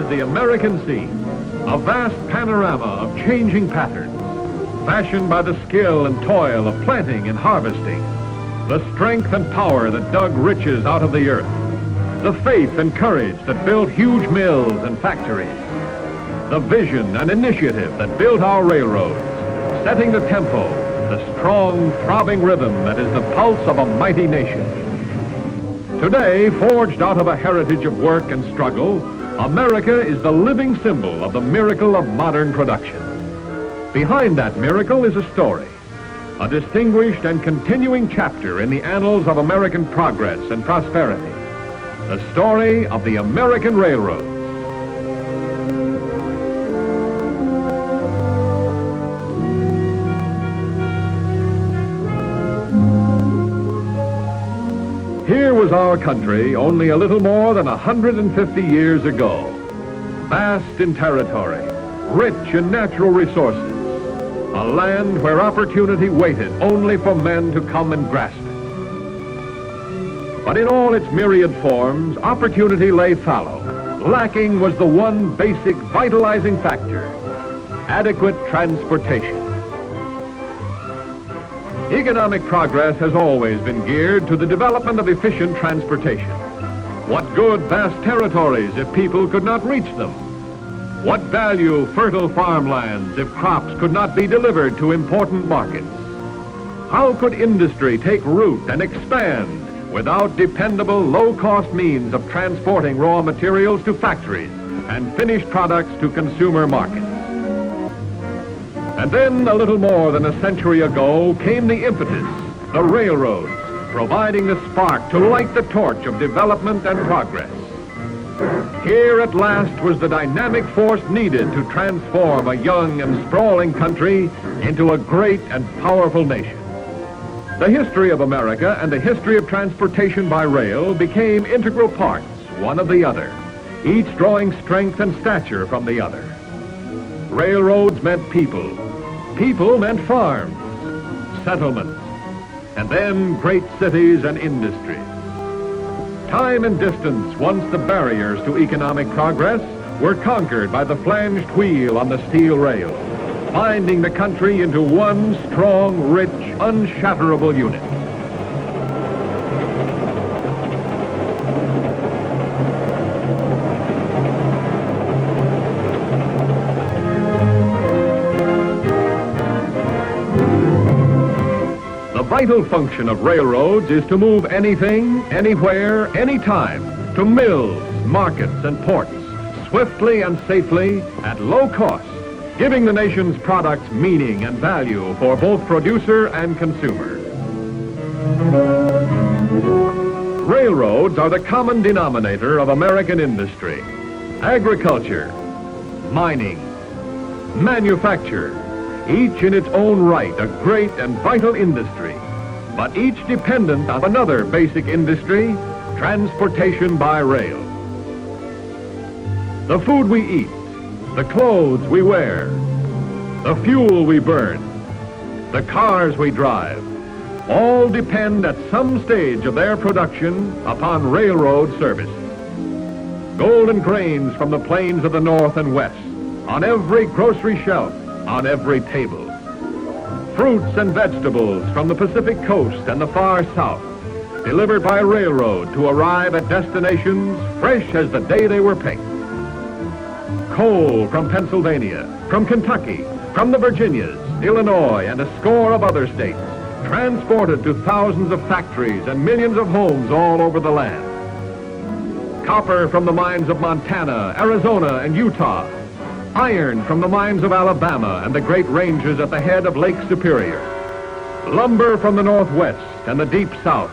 is the American scene, a vast panorama of changing patterns, fashioned by the skill and toil of planting and harvesting, the strength and power that dug riches out of the earth, the faith and courage that built huge mills and factories, the vision and initiative that built our railroads, setting the tempo, the strong, throbbing rhythm that is the pulse of a mighty nation. Today, forged out of a heritage of work and struggle, America is the living symbol of the miracle of modern production. Behind that miracle is a story, a distinguished and continuing chapter in the annals of American progress and prosperity, the story of the American railroads. Here was our country only a little more than 150 years ago. Vast in territory, rich in natural resources, a land where opportunity waited only for men to come and grasp it. But in all its myriad forms, opportunity lay fallow. Lacking was the one basic vitalizing factor: adequate transportation. Economic progress has always been geared to the development of efficient transportation. What good vast territories if people could not reach them? What value fertile farmlands if crops could not be delivered to important markets? How could industry take root and expand without dependable, low-cost means of transporting raw materials to factories and finished products to consumer markets? And then, a little more than a century ago, came the impetus, the railroads, providing the spark to light the torch of development and progress. Here at last was the dynamic force needed to transform a young and sprawling country into a great and powerful nation. The history of America and the history of transportation by rail became integral parts, one of the other, each drawing strength and stature from the other. Railroads meant people. People meant farms, settlements, and then great cities and industries. Time and distance, once the barriers to economic progress, were conquered by the flanged wheel on the steel rail, binding the country into one strong, rich, unshatterable unit. The vital function of railroads is to move anything, anywhere, anytime, to mills, markets, and ports, swiftly and safely, at low cost, giving the nation's products meaning and value for both producer and consumer. Railroads are the common denominator of American industry. Agriculture, mining, manufacture, each in its own right a great and vital industry, but each dependent on another basic industry, transportation by rail. The food we eat, the clothes we wear, the fuel we burn, the cars we drive, all depend at some stage of their production upon railroad service. Golden grains from the plains of the north and west, on every grocery shelf, on every table. Fruits and vegetables from the Pacific coast and the far south, delivered by railroad to arrive at destinations fresh as the day they were picked. Coal from Pennsylvania, from Kentucky, from the Virginias, Illinois, and a score of other states, transported to thousands of factories and millions of homes all over the land. Copper from the mines of Montana, Arizona, and Utah. Iron from the mines of Alabama and the great ranges at the head of Lake Superior. Lumber from the Northwest and the deep South.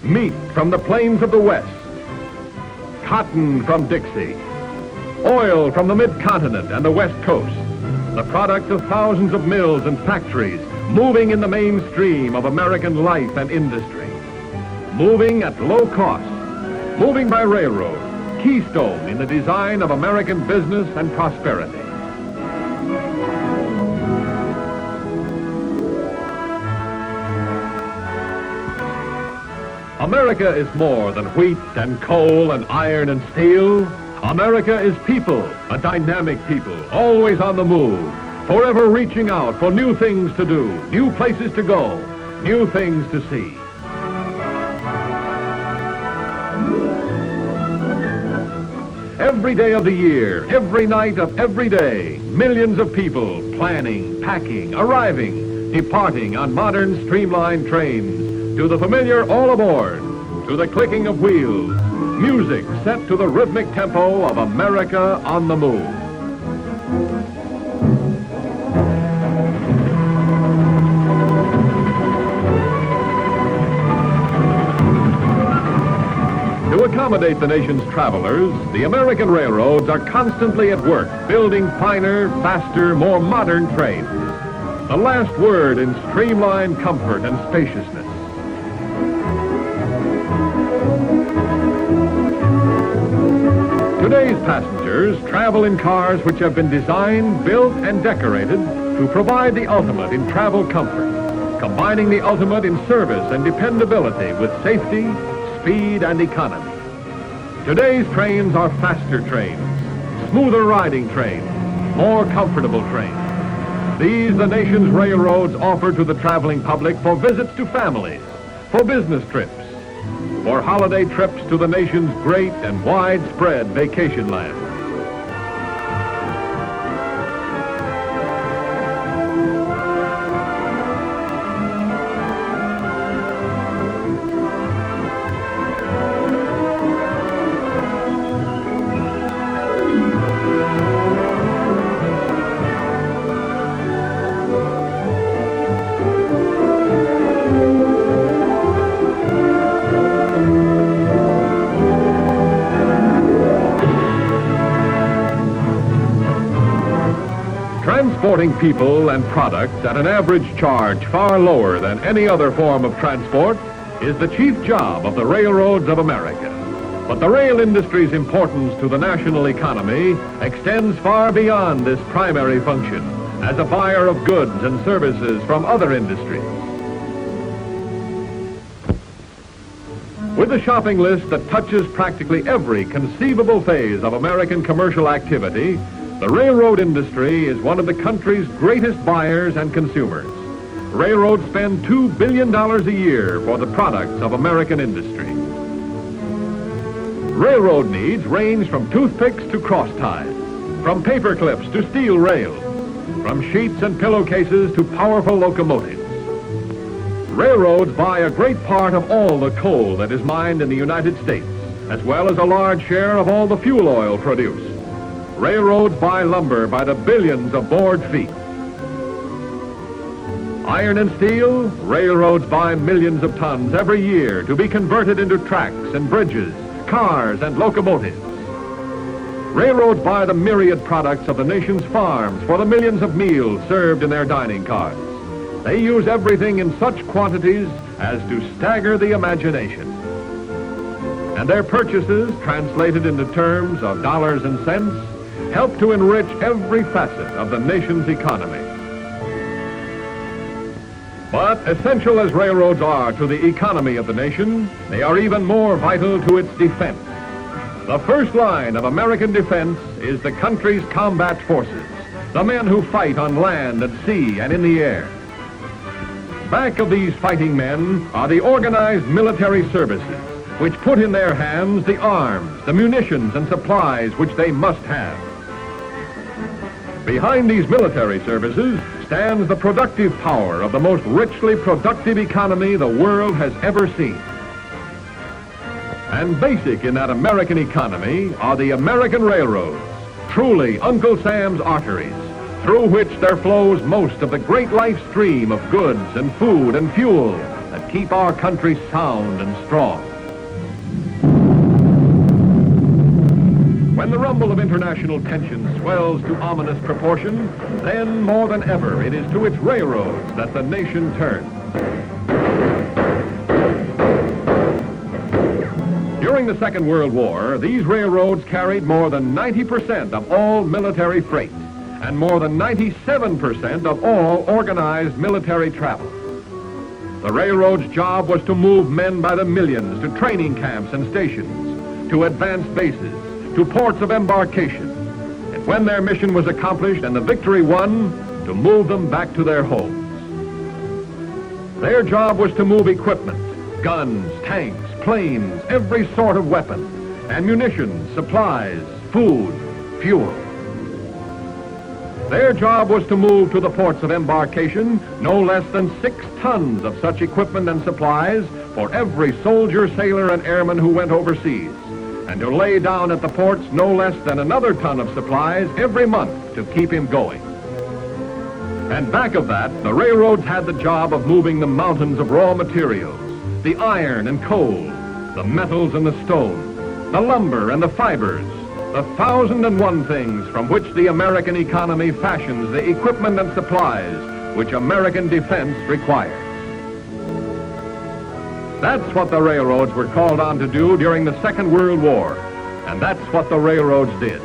Meat from the plains of the West. Cotton from Dixie. Oil from the Mid-Continent and the West Coast. The product of thousands of mills and factories moving in the mainstream of American life and industry. Moving at low cost. Moving by railroad. Keystone in the design of American business and prosperity. America is more than wheat and coal and iron and steel. America is people, a dynamic people, always on the move, forever reaching out for new things to do, new places to go, new things to see. Every day of the year, every night of every day, millions of people planning, packing, arriving, departing on modern streamlined trains, to the familiar all aboard, to the clicking of wheels, music set to the rhythmic tempo of America on the move. To accommodate the nation's travelers, the American railroads are constantly at work, building finer, faster, more modern trains. The last word in streamlined comfort and spaciousness. Today's passengers travel in cars which have been designed, built, and decorated to provide the ultimate in travel comfort, combining the ultimate in service and dependability with safety, speed, and economy. Today's trains are faster trains, smoother riding trains, more comfortable trains. These the nation's railroads offer to the traveling public for visits to families, for business trips, for holiday trips to the nation's great and widespread vacation land. Transporting people and products at an average charge far lower than any other form of transport is the chief job of the railroads of America. But the rail industry's importance to the national economy extends far beyond this primary function as a buyer of goods and services from other industries. With a shopping list that touches practically every conceivable phase of American commercial activity, the railroad industry is one of the country's greatest buyers and consumers. Railroads spend $2 billion a year for the products of American industry. Railroad needs range from toothpicks to cross ties, from paper clips to steel rails, from sheets and pillowcases to powerful locomotives. Railroads buy a great part of all the coal that is mined in the United States, as well as a large share of all the fuel oil produced. Railroads buy lumber by the billions of board feet. Iron and steel, railroads buy millions of tons every year to be converted into tracks and bridges, cars and locomotives. Railroads buy the myriad products of the nation's farms for the millions of meals served in their dining cars. They use everything in such quantities as to stagger the imagination. And their purchases, translated into terms of dollars and cents, help to enrich every facet of the nation's economy. But essential as railroads are to the economy of the nation, they are even more vital to its defense. The first line of American defense is the country's combat forces, the men who fight on land, at sea, and in the air. Back of these fighting men are the organized military services, which put in their hands the arms, the munitions, and supplies which they must have. Behind these military services stands the productive power of the most richly productive economy the world has ever seen. And basic in that American economy are the American railroads, truly Uncle Sam's arteries, through which there flows most of the great life stream of goods and food and fuel that keep our country sound and strong. When the rumble of international tension swells to ominous proportion, then more than ever it is to its railroads that the nation turns. During the Second World War, these railroads carried more than 90% of all military freight and more than 97% of all organized military travel. The railroad's job was to move men by the millions to training camps and stations, to advanced bases, to ports of embarkation. And when their mission was accomplished and the victory won, to move them back to their homes. Their job was to move equipment, guns, tanks, planes, every sort of weapon, ammunition, supplies, food, fuel. Their job was to move to the ports of embarkation no less than 6 tons of such equipment and supplies for every soldier, sailor, and airman who went overseas, and to lay down at the ports no less than another ton of supplies every month to keep him going. And back of that, the railroads had the job of moving the mountains of raw materials, the iron and coal, the metals and the stone, the lumber and the fibers, the 1,001 things from which the American economy fashions the equipment and supplies which American defense requires. That's what the railroads were called on to do during the Second World War, and that's what the railroads did.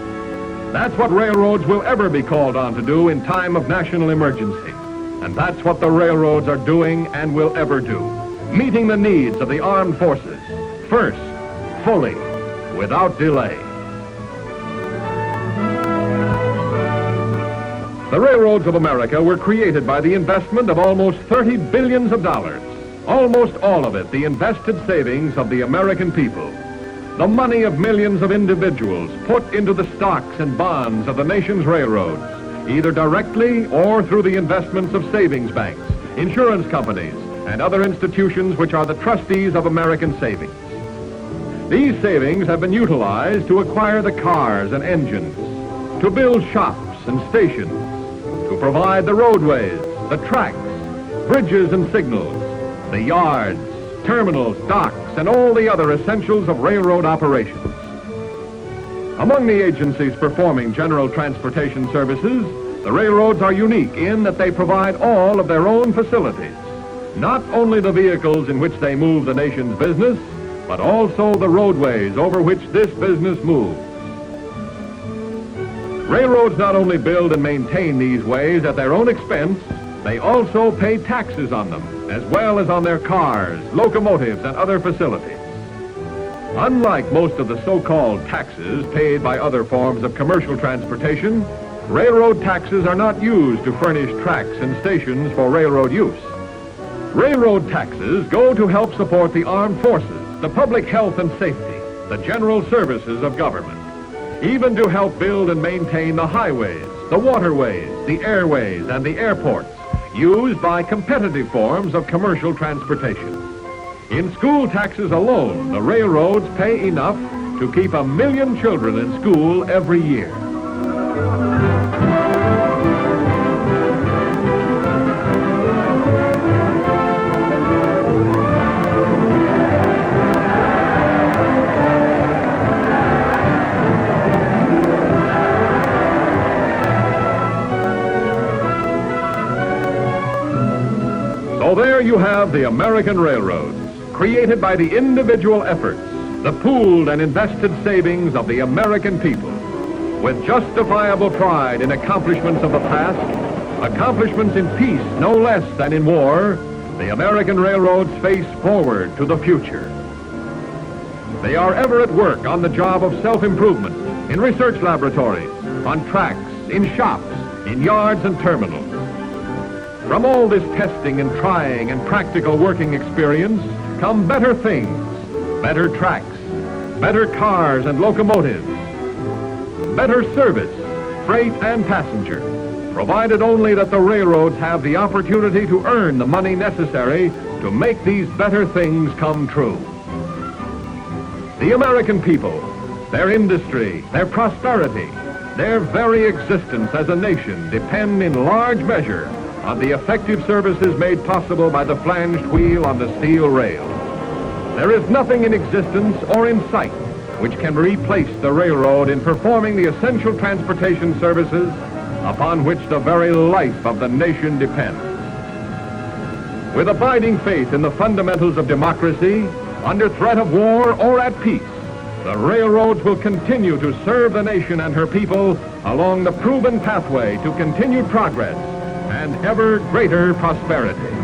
That's what railroads will ever be called on to do in time of national emergency, and that's what the railroads are doing and will ever do, meeting the needs of the armed forces, first, fully, without delay. The railroads of America were created by the investment of almost $30 billion, almost all of it the invested savings of the American people, the money of millions of individuals put into the stocks and bonds of the nation's railroads, either directly or through the investments of savings banks, insurance companies, and other institutions which are the trustees of American savings. These savings have been utilized to acquire the cars and engines, to build shops and stations, to provide the roadways, the tracks, bridges and signals, the yards, terminals, docks, and all the other essentials of railroad operations. Among the agencies performing general transportation services, the railroads are unique in that they provide all of their own facilities, not only the vehicles in which they move the nation's business, but also the roadways over which this business moves. Railroads not only build and maintain these ways at their own expense, they also pay taxes on them, as well as on their cars, locomotives, and other facilities. Unlike most of the so-called taxes paid by other forms of commercial transportation, railroad taxes are not used to furnish tracks and stations for railroad use. Railroad taxes go to help support the armed forces, the public health and safety, the general services of government, even to help build and maintain the highways, the waterways, the airways, and the airports used by competitive forms of commercial transportation. In school taxes alone, the railroads pay enough to keep 1 million children in school every year. So there you have the American railroads, created by the individual efforts, the pooled and invested savings of the American people. With justifiable pride in accomplishments of the past, accomplishments in peace no less than in war, the American railroads face forward to the future. They are ever at work on the job of self-improvement, in research laboratories, on tracks, in shops, in yards and terminals. From all this testing and trying and practical working experience come better things, better tracks, better cars and locomotives, better service, freight and passenger, provided only that the railroads have the opportunity to earn the money necessary to make these better things come true. The American people, their industry, their prosperity, their very existence as a nation depend in large measure on the effective services made possible by the flanged wheel on the steel rail. There is nothing in existence or in sight which can replace the railroad in performing the essential transportation services upon which the very life of the nation depends. With abiding faith in the fundamentals of democracy, under threat of war or at peace, the railroads will continue to serve the nation and her people along the proven pathway to continued progress and ever greater prosperity.